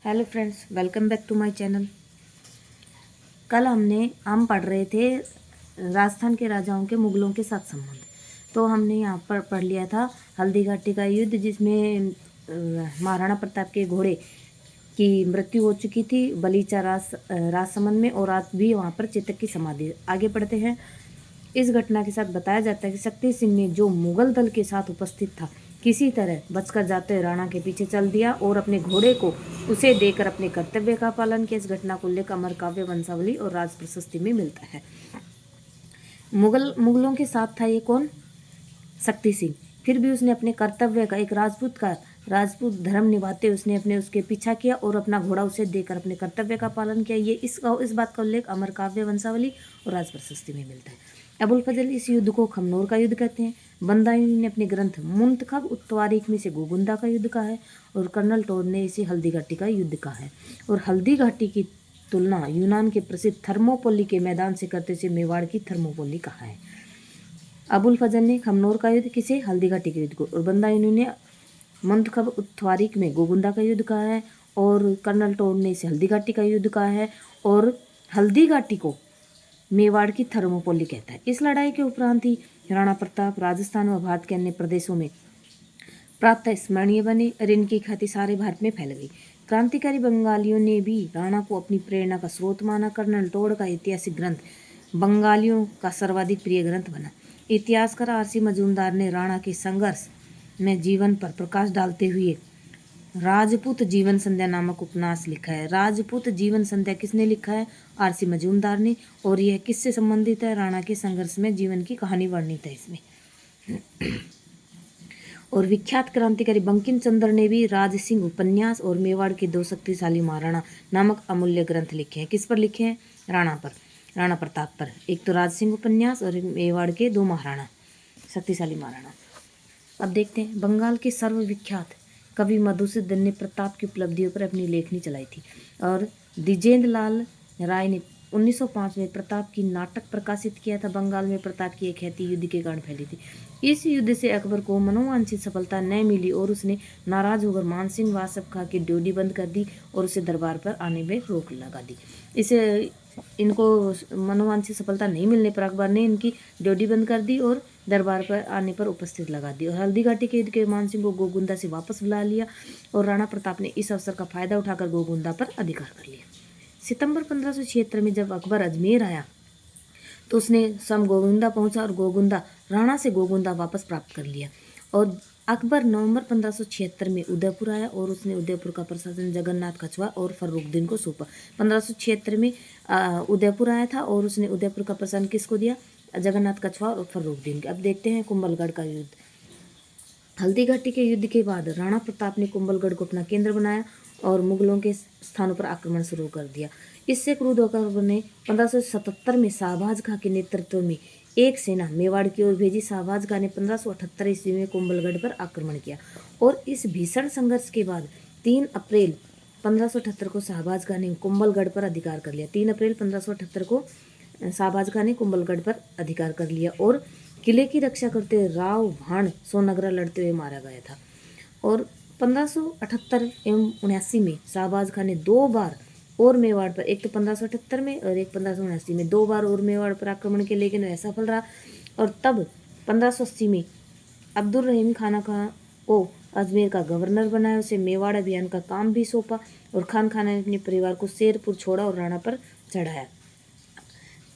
Hello friends, welcome back to my channel. कल हम पढ़ रहे थे राजस्थान के राजाओं के मुगलों के साथ संबंध। तो हमने यहाँ पर पढ़ लिया था हल्दी घाटी का युद्ध, जिसमें महाराणा प्रताप के घोड़े की मृत्यु हो चुकी थी बलीचा राजसमंद में, और आज भी वहाँ पर चेतक की समाधि। आगे पढ़ते हैं। इस घटना के साथ बताया जाता है कि शक्ति सिंह ने, जो मुगल दल के साथ उपस्थित था, किसी तरह बचकर जाते हुए राणा के पीछे चल दिया और अपने घोड़े को उसे देकर अपने कर्तव्य का पालन किया। इस घटना को उल्लेख अमर काव्य, वंशावली और राज प्रशस्ति में मिलता है। मुगलों के साथ था ये कौन? शक्ति सिंह। फिर भी उसने अपने कर्तव्य का, एक राजपूत धर्म निभाते हुए उसने उसके पीछा किया और अपना घोड़ा उसे देकर अपने कर्तव्य का पालन किया। ये इस बात का उल्लेख अमर काव्य, वंशावली और राज प्रशस्ति में मिलता है। अबुल फजल इस युद्ध को खमनोर का युद्ध कहते हैं। बंदायूं ने अपने ग्रंथ मुंतखब उत्तवारीख में इसे गोगुंदा का युद्ध कहा है, और कर्नल टोड ने इसे हल्दी घाटी का युद्ध कहा है। और हल्दी घाटी की तुलना यूनान के प्रसिद्ध थर्मोपोली के मैदान से करते हुए मेवाड़ की थर्मोपोली कहा है। अबुल फजल ने खमनोर का युद्ध किसे? हल्दी घाटी के युद्ध को। और बंदायूं ने मुंतखब उत्तवारीख में गोगुंदा का युद्ध कहा है, और कर्नल टोड ने इसे हल्दी घाटी का युद्ध कहा है, और हल्दी घाटी को मेवाड़ की थर्मोपोली कहता है। इस लड़ाई के उपरांत ही राणा प्रताप राजस्थान व भारत के अन्य प्रदेशों में प्रातः स्मरणीय बने और इनकी ख्याति सारे भारत में फैल गई। क्रांतिकारी बंगालियों ने भी राणा को अपनी प्रेरणा का स्रोत माना। कर्नल टोड का ऐतिहासिक ग्रंथ बंगालियों का सर्वाधिक प्रिय ग्रंथ बना। इतिहासकार आरसी मजूमदार ने राणा के संघर्ष में जीवन पर प्रकाश डालते हुए राजपूत जीवन संध्या नामक उपन्यास लिखा है। राजपूत जीवन संध्या किसने लिखा है? आरसी मजूमदार ने। और यह किससे संबंधित है? राणा के संघर्ष में जीवन की कहानी वर्णित है इसमें। और विख्यात क्रांतिकारी बंकिम चंद्र ने भी राज सिंह उपन्यास और मेवाड़ के दो शक्तिशाली महाराणा नामक अमूल्य ग्रंथ लिखे हैं। किस पर लिखे हैं? राणा प्रताप पर। एक तो राज सिंह उपन्यास और मेवाड़ के दो महाराणा, शक्तिशाली महाराणा। अब देखते हैं। बंगाल के सर्वविख्यात कवि मधुसूदन ने प्रताप की उपलब्धियों पर अपनी लेखनी चलाई थी, और द्विजेंद्र लाल राय ने 1905 में प्रताप की नाटक प्रकाशित किया था। बंगाल में प्रताप की एक ख्याति युद्ध के कारण फैली थी। इस युद्ध से अकबर को मनोवांछित सफलता न मिली और उसने नाराज होकर मानसिंह वासफ खां की ड्योढ़ी बंद कर दी और उसे दरबार पर आने में रोक लगा दी। इनको मनोवांछित सफलता नहीं मिलने पर अकबर ने इनकी ड्योढ़ी बंद कर दी और दरबार पर आने पर उपस्थित लगा दी। और हल्दी घाटी के युद्ध के मानसिंह को गोगुंदा से वापस बुला लिया, और राणा प्रताप ने इस अवसर का फायदा उठाकर गोगुंदा पर अधिकार कर लिया। सितंबर 1576 में जब अकबर अजमेर आया तो उसने गोगुंदा पहुंचा और राणा से गोगुंदा वापस प्राप्त कर लिया। और अकबर नवंबर 1576 में उदयपुर आया और उसने उदयपुर का प्रशासन जगन्नाथ कछवा और फर्रुखदीन को सौंपा। 1576 में उदयपुर आया था और उसने उदयपुर का प्रशासन किसको दिया? जगन्नाथ कछवा और फर्रुखदीन। अब देखते हैं कुंभलगढ़ का युद्ध। हल्दी घाटी के युद्ध के बाद राणा प्रताप ने कुंभलगढ़ को अपना केंद्र बनाया और मुगलों के स्थानों पर आक्रमण शुरू कर दिया। इससे क्रुद्ध होकर अकबर ने 1577 में शाहबाज खां के नेतृत्व में एक सेना मेवाड़ की ओर भेजी। शाहबाज खां ने 1578 ईस्वी में कुंभलगढ़ पर आक्रमण किया, और इस भीषण संघर्ष के बाद 3 अप्रैल 1578 को शाहबाज खां ने कुंभलगढ़ पर अधिकार कर लिया। 3 अप्रैल 1578 को शाहबाज खां ने कुंभलगढ़ पर अधिकार कर लिया और किले की रक्षा करते हुए राव भाण सोनगरा लड़ते हुए मारा गया था। और 1578 एवं 79 में शाहबाज खां ने 2 बार और मेवाड़ पर, एक तो 1578 में और एक 1579 में 2 बार और मेवाड़ पर आक्रमण किया, लेकिन वह असफल रहा। और तब 1580 में अब्दुल रहीम खान को अजमेर का गवर्नर बनाया, उसे मेवाड़ अभियान का काम भी सौंपा, और खान खाना ने अपने परिवार को शेरपुर छोड़ा और राणा पर चढ़ाया।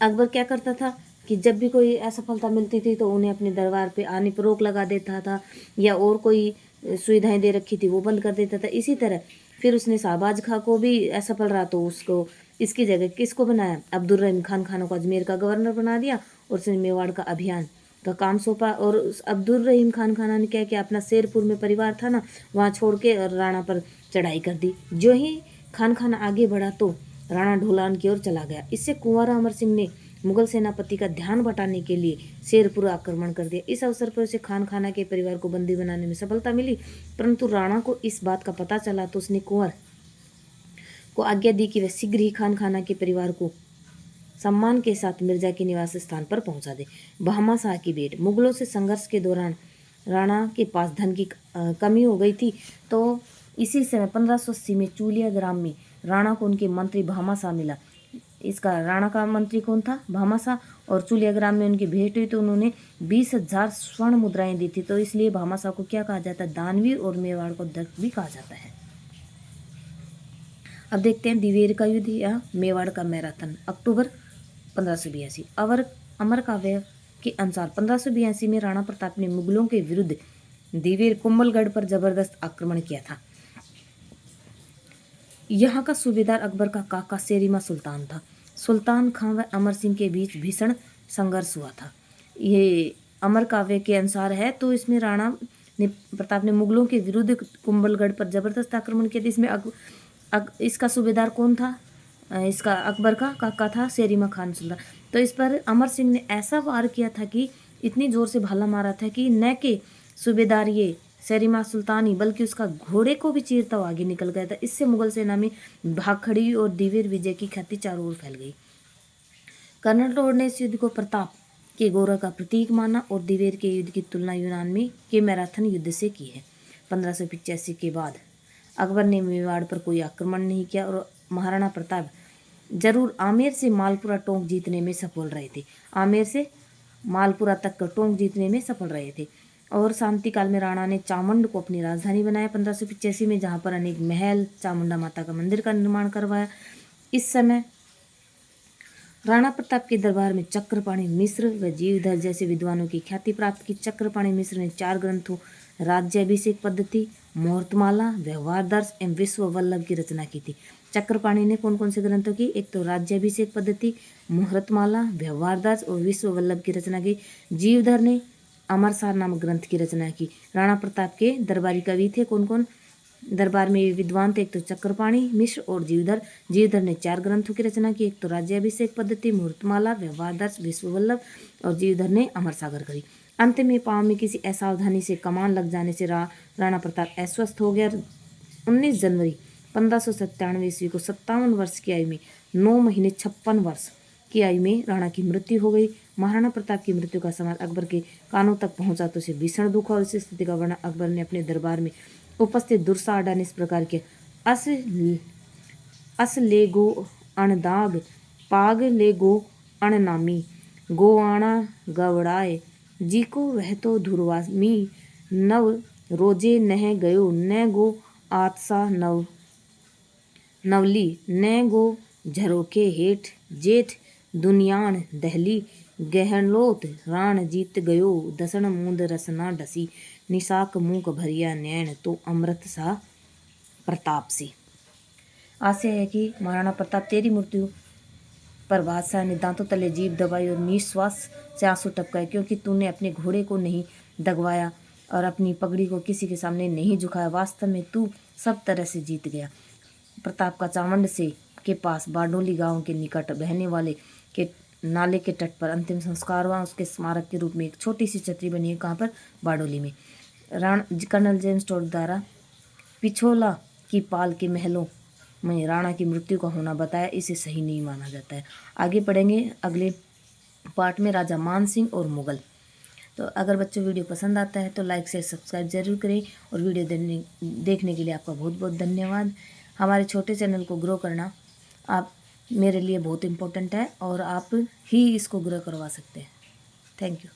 अकबर क्या करता था कि जब भी कोई असफलता मिलती थी तो उन्हें अपने दरबार पे आने पर रोक लगा देता था, या और कोई सुविधाएं दे रखी थी वो बंद कर देता था। इसी तरह फिर उसने शाहबाज खां को भी असफल रहा तो उसको इसकी जगह किसको बनाया? अब्दुल रहीम खान को अजमेर का गवर्नर बना दिया और उसने मेवाड़ का अभियान का काम सौंपा। और उस अब्दुल रहीम खान ने क्या किया? अपना शेरपुर में परिवार था ना, वहाँ छोड़ के और राणा पर चढ़ाई कर दी। जो ही खान आगे बढ़ा तो राणा ढोलान की ओर चला गया। इससे कुंवरा अमर सिंह ने मुगल सेनापति का ध्यान बटाने के लिए शेरपुर आक्रमण कर दिया। इस अवसर पर उसे खाना के परिवार को बंदी बनाने में सफलता मिली, परंतु राणा को इस बात का पता चला तो उसने कुंवर को आज्ञा दी कि वह शीघ्र ही खाना के परिवार को सम्मान के साथ मिर्जा के निवास स्थान पर पहुंचा दे। बहमा शाह की भेंट। मुगलों से संघर्ष के दौरान राणा के पास धन की कमी हो गई थी, तो इसी समय 1580 में चूलिया ग्राम में राणा को उनके मंत्री भामाशाह मिला। इसका राणा का मंत्री कौन था? भामाशाह। और चूलिया ग्राम में उनकी भेंट हुई तो उन्होंने 20,000 स्वर्ण मुद्राएं दी थी। तो इसलिए भामाशाह को क्या कहा जाता है? दानवीर, और मेवाड़ को दत्त भी कहा जाता है। अब देखते हैं दिवेर का युद्ध या मेवाड़ का मैराथन, अक्टूबर 1582। अमर काव्य के अनुसार 1582 में राणा प्रताप ने मुगलों के विरुद्ध दिवेर कुंभलगढ़ पर जबरदस्त आक्रमण किया था। यहाँ का सूबेदार अकबर का काका शेरिमा सुल्तान था। सुल्तान खां व अमर सिंह के बीच भीषण संघर्ष हुआ था। ये अमर काव्य के अनुसार है। तो इसमें राणा प्रताप ने मुगलों के विरुद्ध कुंभलगढ़ पर जबरदस्त आक्रमण किया था। इसमें इसका सूबेदार कौन था? इसका अकबर का काका था शेरिमा खान सुल्तान। तो इस पर अमर सिंह ने ऐसा वार किया था कि इतनी जोर से भाला मारा था कि न के सूबेदार ये शेरिमा सुल्तान ही बल्कि उसका घोड़े को भी चीरता हुआ आगे निकल गया था। इससे मुगल सेना में भाग खड़ी और दिवेर विजय की ख्याति चारों ओर फैल गई। कर्नल टोड ने इस युद्ध को प्रताप के गौरव का प्रतीक माना और दिवेर के युद्ध की तुलना यूनान में के मैराथन युद्ध से की है। 1585 के बाद अकबर ने मेवाड़ पर कोई आक्रमण नहीं किया और महाराणा प्रताप जरूर आमेर से मालपुरा टोंक जीतने में सफल रहे थे। आमेर से मालपुरा तक का टोंक जीतने में सफल रहे थे। और शांति काल में राणा ने चामुंड को अपनी राजधानी बनाया 1585 में, जहाँ पर अनेक महल, चामुंडा माता का मंदिर का निर्माण करवाया। इस समय राणा प्रताप के दरबार में चक्रपाणि मिश्र व जीवधर जैसे विद्वानों की ख्याति प्राप्त की। चक्रपाणि मिश्र ने 4 ग्रंथों राज्याभिषेक पद्धति, मुहूर्तमाला, व्यवहार दर्श एवं विश्व वल्लभ की रचना की थी। चक्रपाणि ने कौन कौन से ग्रंथों की? एक तो राज्याभिषेक पद्धति, मुहूर्तमाला, व्यवहार दर्श और विश्व वल्लभ की रचना की। जीवधर ने अमरसार नामक ग्रंथ की रचना की। राणा प्रताप के दरबारी कवि थे कौन कौन? दरबार में विद्वान थे एक तो चक्रपाणि मिश्र और जीवधर। जीवधर ने 4 ग्रंथों की रचना की, एक तो राज्याभिषेक पद्धति, मुहूर्तमाला, व्यवहार दर्श, विश्व वल्लभ, और जीवधर ने अमर सागर करी। अंत में पाँव में किसी असावधानी से कमान लग जाने से राणा प्रताप अस्वस्थ हो गया। 19 जनवरी 1597 ईस्वी को 57 वर्ष की आयु में 9 महीने 56 वर्ष की आयु में राणा की मृत्यु हो गई। महाराणा प्रताप की मृत्यु का समाचार अकबर के कानों तक पहुंचा तो उसे भीषण दुख और इस स्थिति का वर्णन अकबर ने अपने दरबार में उपस्थित दुर्साहडा ने इस प्रकार किया। अस ले गो अणदाग, पाग ले गो अणनामी, गो आना गवड़ाए, जी को वह तो धुरवामी, नव रोजे नह गयो न गो आतसा नवली, न गो झरोके हेठ जेठ दुनियान दहली, गहनलोत राण जीत गयो दसन मूंद रसना डसी, निशाक मूक भरिया नैन तो अमृत सा प्रताप सी। आशय है कि महाराणा प्रताप तेरी मृत्यु पर बादशाह ने दांतों तले जीभ दबाई और निश्वास से आंसू टपकाए, क्योंकि तूने अपने घोड़े को नहीं दगवाया और अपनी पगड़ी को किसी के सामने नहीं झुकाया। वास्तव में तू सब तरह से जीत गया। प्रताप का चावंड से के पास बारडोली गांव के निकट बहने वाले के नाले के तट पर अंतिम संस्कार हुआ। उसके स्मारक के रूप में एक छोटी सी छतरी बनी है। कहाँ पर? बारडोली में। कर्नल जेम्स टोड द्वारा पिछोला की पाल के महलों में राणा की मृत्यु का होना बताया, इसे सही नहीं माना जाता है। आगे पढ़ेंगे अगले पार्ट में राजा मान सिंह और मुगल। तो अगर बच्चों वीडियो पसंद आता है तो लाइक शेयर सब्सक्राइब जरूर करें और वीडियो देखने के लिए आपका बहुत बहुत धन्यवाद। हमारे छोटे चैनल को ग्रो करना आप मेरे लिए बहुत इम्पोर्टेंट है और आप ही इसको ग्रो करवा सकते हैं। Thank you.